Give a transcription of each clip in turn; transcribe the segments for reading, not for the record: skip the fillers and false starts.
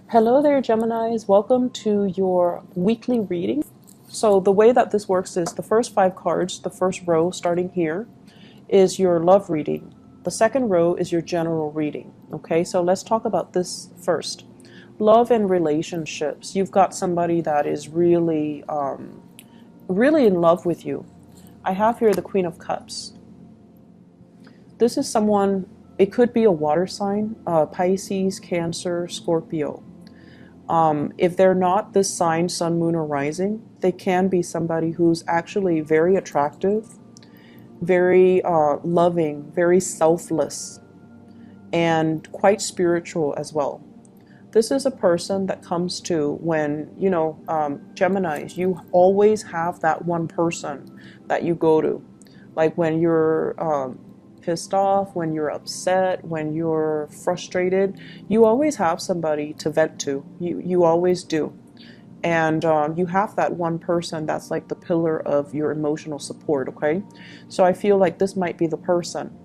Hello there, Geminis. Welcome to your weekly reading. So the way that this works is the first 5 cards, the first row starting here, is your love reading. The second row is your general reading. Okay, so let's talk about this first. Love and relationships. You've got somebody that is really, really in love with you. I have here the Queen of Cups. This is someone, it could be a water sign, Pisces, Cancer, Scorpio. If they're not this sign, sun, moon, or rising, they can be somebody who's actually very attractive, very loving, very selfless, and quite spiritual as well. This is a person that comes to when, Geminis, you always have that one person that you go to. Like when you're pissed off, when you're upset, when you're frustrated, you always have somebody to vent to. You always do. And you have that one person that's like the pillar of your emotional support, okay? So I feel like this might be the person.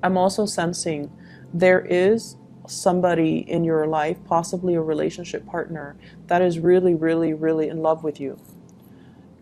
I'm also sensing there is somebody in your life, possibly a relationship partner, that is really, really, really in love with you.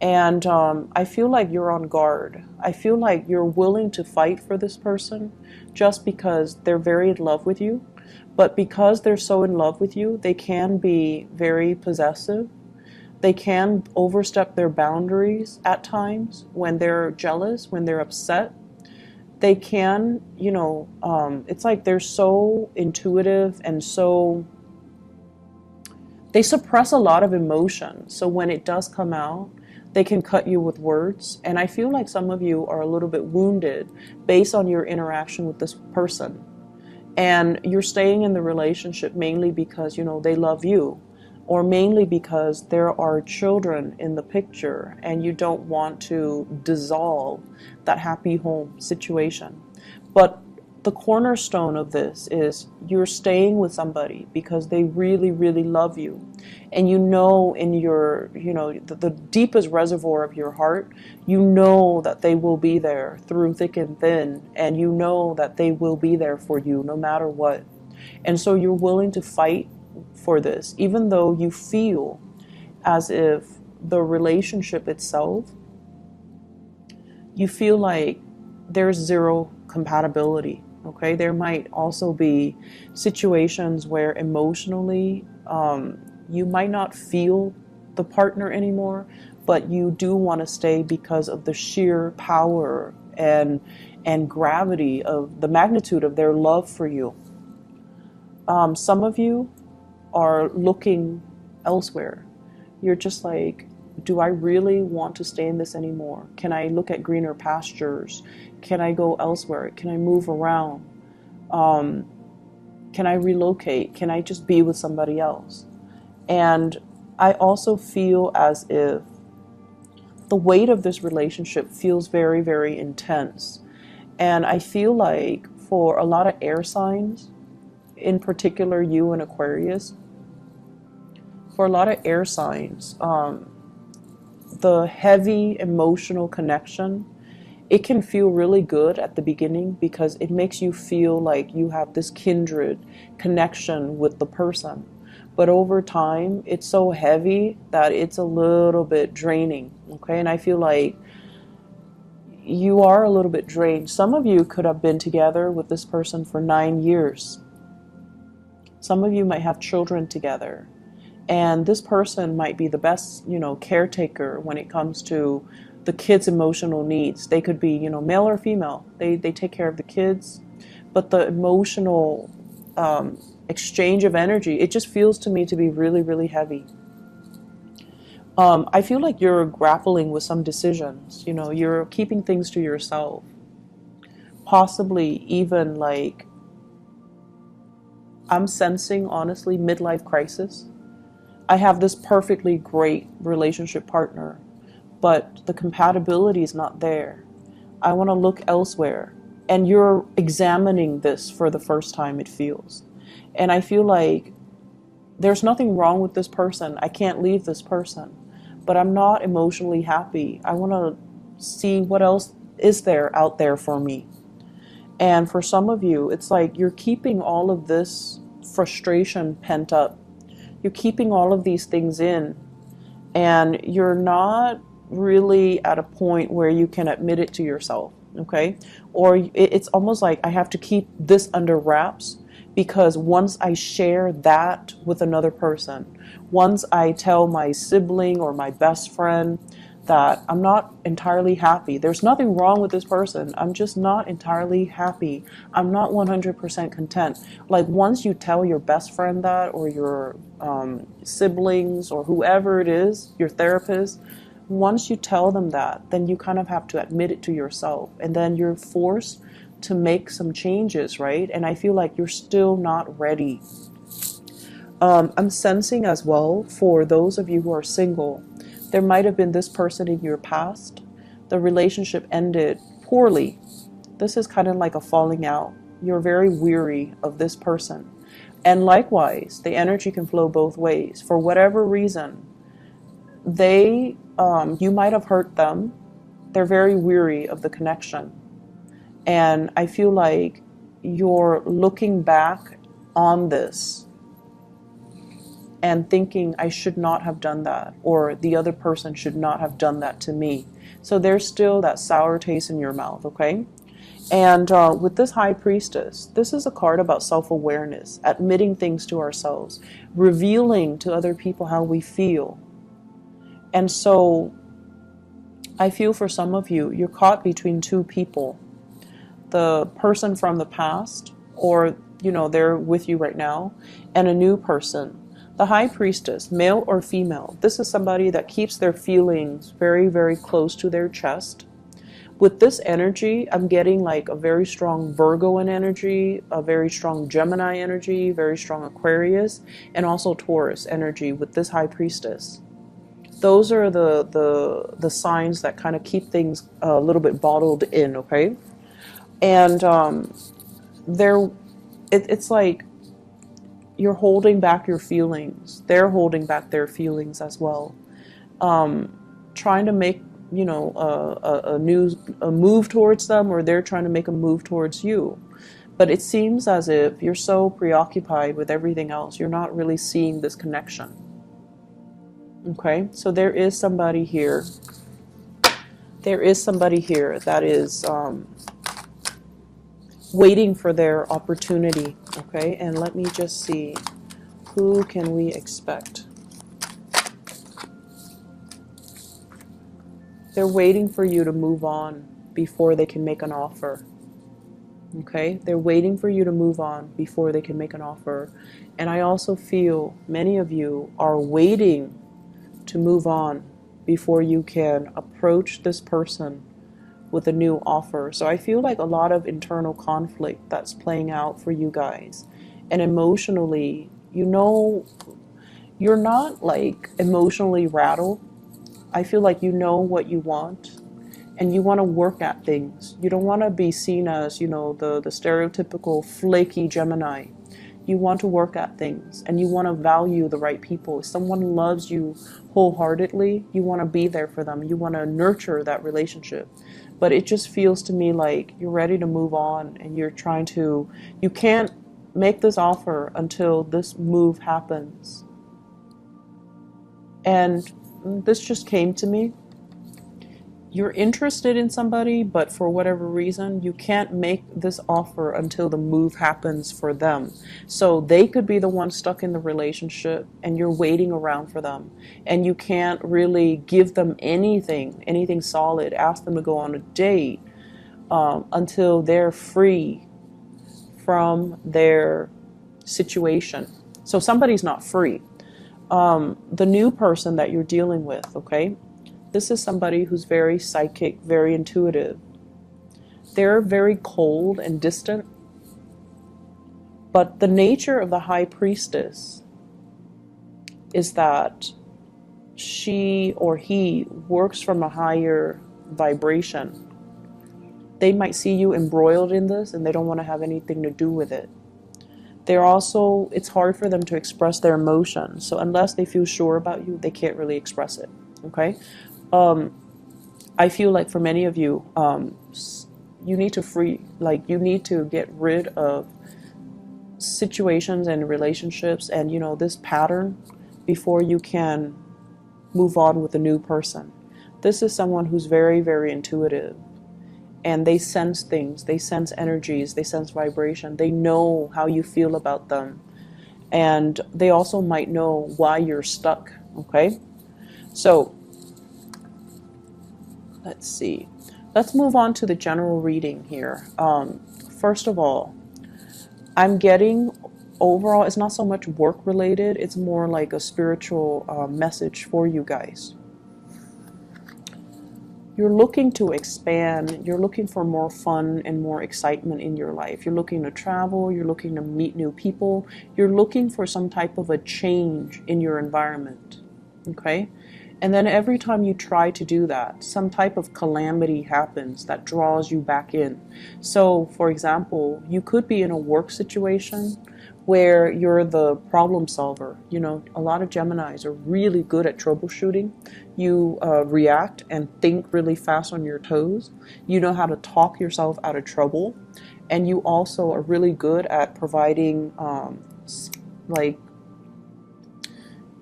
And I feel like you're on guard. I feel like you're willing to fight for this person just because they're very in love with you. But because they're so in love with you, they can be very possessive. They can overstep their boundaries at times when they're jealous, when they're upset. They can, it's like they're so intuitive and so, they suppress a lot of emotion. So when it does come out, they can cut you with words. And I feel like some of you are a little bit wounded based on your interaction with this person. And you're staying in the relationship mainly because, they love you, or mainly because there are children in the picture and you don't want to dissolve that happy home situation. But the cornerstone of this is you're staying with somebody because they really, really love you. And in your, the deepest reservoir of your heart, that they will be there through thick and thin. And that they will be there for you no matter what. And so you're willing to fight for this, even though you feel as if the relationship itself, you feel like there's zero compatibility. Okay, there might also be situations where emotionally you might not feel the partner anymore, but you do want to stay because of the sheer power and gravity of the magnitude of their love for you. Some of you are looking elsewhere. You're just like, do I really want to stay in this anymore? Can I look at greener pastures? Can I go elsewhere? Can I move around? Can I relocate? Can I just be with somebody else? And I also feel as if the weight of this relationship feels very, very intense. And I feel like for a lot of air signs, in particular you and Aquarius, for a lot of air signs, the heavy emotional connection, it can feel really good at the beginning because it makes you feel like you have this kindred connection with the person. But over time, it's so heavy that it's a little bit draining, okay? And I feel like you are a little bit drained. Some of you could have been together with this person for 9 years. Some of you might have children together. And this person might be the best, caretaker when it comes to the kids' emotional needs. They could be, male or female. They take care of the kids. But the emotional exchange of energy, it just feels to me to be really, really heavy. I feel like you're grappling with some decisions. You're keeping things to yourself. Possibly even like, I'm sensing, honestly, midlife crisis. I have this perfectly great relationship partner, but the compatibility is not there. I want to look elsewhere. And you're examining this for the first time, it feels. And I feel like there's nothing wrong with this person. I can't leave this person, but I'm not emotionally happy. I want to see what else is there out there for me. And for some of you, it's like you're keeping all of this frustration pent up You're keeping all of these things in, and you're not really at a point where you can admit it to yourself, okay? Or it's almost like I have to keep this under wraps, because once I share that with another person, once I tell my sibling or my best friend that I'm not entirely happy, there's nothing wrong with this person, I'm just not entirely happy, I'm not 100% content. Like, once you tell your best friend that, or your siblings, or whoever it is, your therapist, once you tell them that, then you kind of have to admit it to yourself, and then you're forced to make some changes, right? And I feel like you're still not ready. I'm sensing as well, for those of you who are single, there might have been this person in your past. The relationship ended poorly. This is kind of like a falling out. You're very weary of this person. And likewise, the energy can flow both ways. For whatever reason, you might have hurt them. They're very weary of the connection. And I feel like you're looking back on this and thinking, I should not have done that, or the other person should not have done that to me. So there's still that sour taste in your mouth, okay? And with this High Priestess, this is a card about self-awareness, admitting things to ourselves, revealing to other people how we feel. And so I feel for some of you, you're caught between two people. The person from the past, or, they're with you right now, and a new person. The High Priestess, male or female, this is somebody that keeps their feelings very, very close to their chest. With this energy, I'm getting like a very strong Virgo energy, a very strong Gemini energy, very strong Aquarius, and also Taurus energy with this High Priestess. Those are the signs that kind of keep things a little bit bottled in, okay? And it's like you're holding back your feelings. They're holding back their feelings as well. Trying to make, a move towards them, or they're trying to make a move towards you. But it seems as if you're so preoccupied with everything else, you're not really seeing this connection. Okay, so there is somebody here. There is somebody here that is waiting for their opportunity. Okay, and let me just see, who can we expect? They're waiting for you to move on before they can make an offer. Okay, they're waiting for you to move on before they can make an offer. And I also feel many of you are waiting to move on before you can approach this person with a new offer. So I feel like a lot of internal conflict that's playing out for you guys. And emotionally, you're not like emotionally rattled. I feel like you know what you want, and you want to work at things. You don't want to be seen as, the stereotypical flaky Gemini. You want to work at things, and you want to value the right people. If someone loves you wholeheartedly, you want to be there for them. You want to nurture that relationship. But it just feels to me like you're ready to move on, and you can't make this offer until this move happens. And this just came to me. You're interested in somebody, but for whatever reason, you can't make this offer until the move happens for them. So they could be the one stuck in the relationship, and you're waiting around for them. And you can't really give them anything solid, ask them to go on a date until they're free from their situation. So somebody's not free. The new person that you're dealing with, okay? This is somebody who's very psychic, very intuitive. They're very cold and distant. But the nature of the High Priestess is that she or he works from a higher vibration. They might see you embroiled in this, and they don't want to have anything to do with it. It's hard for them to express their emotions. So unless they feel sure about you, they can't really express it. Okay? I feel like for many of you, you need to get rid of situations and relationships and, you know, this pattern before you can move on with a new person. This is someone who's very, very intuitive, and they sense things, they sense energies, they sense vibration, they know how you feel about them, and they also might know why you're stuck. Okay, so let's see, let's move on to the general reading here. First of all, I'm getting overall, it's not so much work related, it's more like a spiritual message for you guys. You're looking to expand, you're looking for more fun and more excitement in your life. You're looking to travel, you're looking to meet new people, you're looking for some type of a change in your environment. Okay? And then every time you try to do that, some type of calamity happens that draws you back in. So, for example, you could be in a work situation where you're the problem solver. You know, a lot of Geminis are really good at troubleshooting. You react and think really fast on your toes. You know how to talk yourself out of trouble. And you also are really good at providing like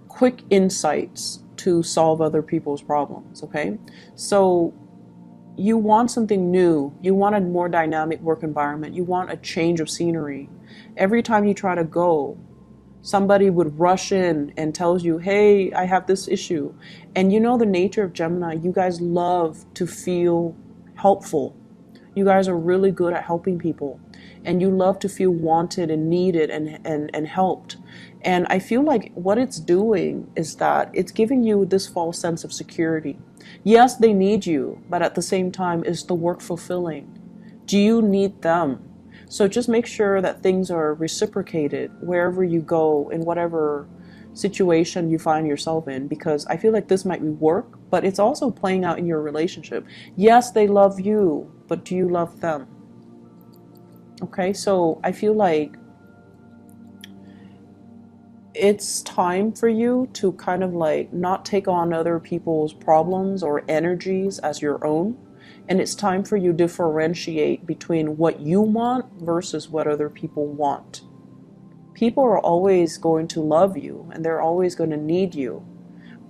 quick insights to solve other people's problems. Okay, so you want something new, you want a more dynamic work environment, you want a change of scenery. Every time you try to go, somebody would rush in and tells you, hey, I have this issue. And you know the nature of Gemini, you guys love to feel helpful. You guys are really good at helping people, and you love to feel wanted and needed and helped. And I feel like what it's doing is that it's giving you this false sense of security. Yes, they need you, but at the same time, is the work fulfilling? Do you need them? So just make sure that things are reciprocated wherever you go, in whatever situation you find yourself in, because I feel like this might be work, but it's also playing out in your relationship. Yes, they love you, but do you love them? Okay, so I feel like it's time for you to kind of like not take on other people's problems or energies as your own. And it's time for you to differentiate between what you want versus what other people want. People are always going to love you and they're always going to need you.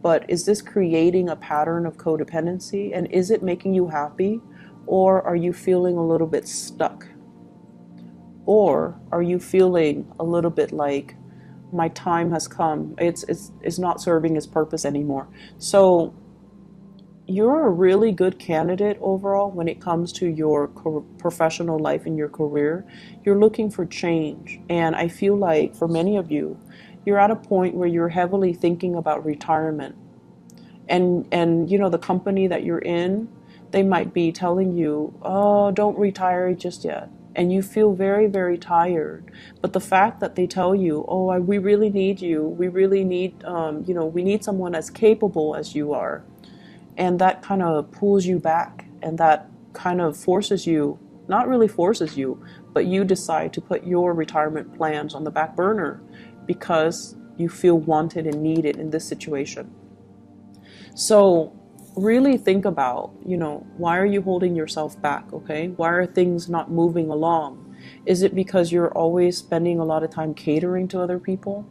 But is this creating a pattern of codependency? And is it making you happy? Or are you feeling a little bit stuck? Or are you feeling a little bit like, my time has come, it's not serving its purpose anymore? So you're a really good candidate overall when it comes to your professional life and your career. You're looking for change, and I feel like for many of you, you're at a point where you're heavily thinking about retirement. And you know, the company that you're in, they might be telling you, oh, don't retire just yet. And you feel very, very tired. But the fact that they tell you, oh, we really need you, we really need, you know, we need someone as capable as you are. And that kind of pulls you back, and that kind of forces you, not really forces you, but you decide to put your retirement plans on the back burner because you feel wanted and needed in this situation. So really think about, you know, why are you holding yourself back, okay? Why are things not moving along? Is it because you're always spending a lot of time catering to other people?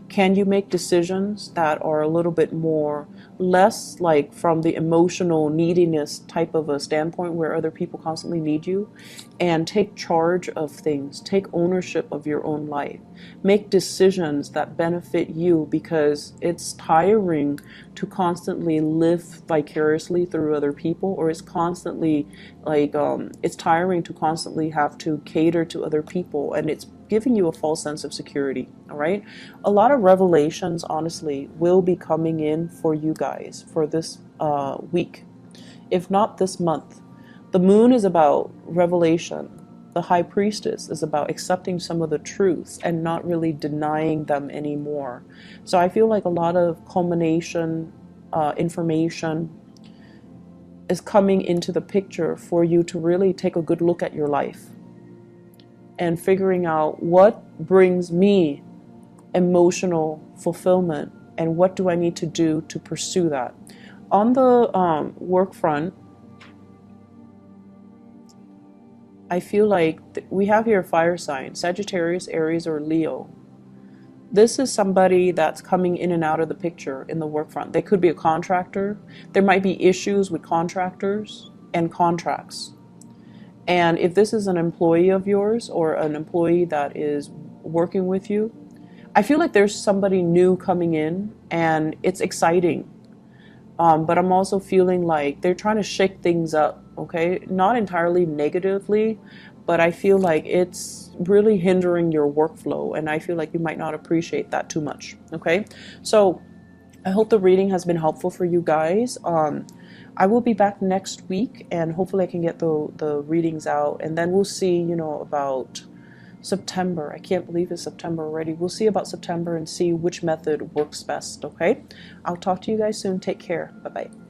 Can you make decisions that are a little bit more, less like from the emotional neediness type of a standpoint where other people constantly need you, and take charge of things, take ownership of your own life, make decisions that benefit you, because it's tiring to constantly live vicariously through other people, or it's constantly like, it's tiring to constantly have to cater to other people, and it's giving you a false sense of security. All right, a lot of revelations honestly will be coming in for you guys for this week, if not this month. The moon is about revelation. The high priestess is about accepting some of the truths and not really denying them anymore. So I feel like a lot of culmination information is coming into the picture for you to really take a good look at your life and figuring out what brings me emotional fulfillment and what do I need to do to pursue that. On the work front, I feel like we have here fire signs, Sagittarius, Aries, or Leo. This is somebody that's coming in and out of the picture in the work front. They could be a contractor. There might be issues with contractors and contracts. And if this is an employee of yours or an employee that is working with you, I feel like there's somebody new coming in and it's exciting. But I'm also feeling like they're trying to shake things up, okay? Not entirely negatively, but I feel like it's really hindering your workflow, and I feel like you might not appreciate that too much, okay? So I hope the reading has been helpful for you guys. I will be back next week, and hopefully I can get the readings out, and then we'll see, you know, about September. I can't believe it's September already. We'll see about September and see which method works best, okay? I'll talk to you guys soon. Take care. Bye-bye.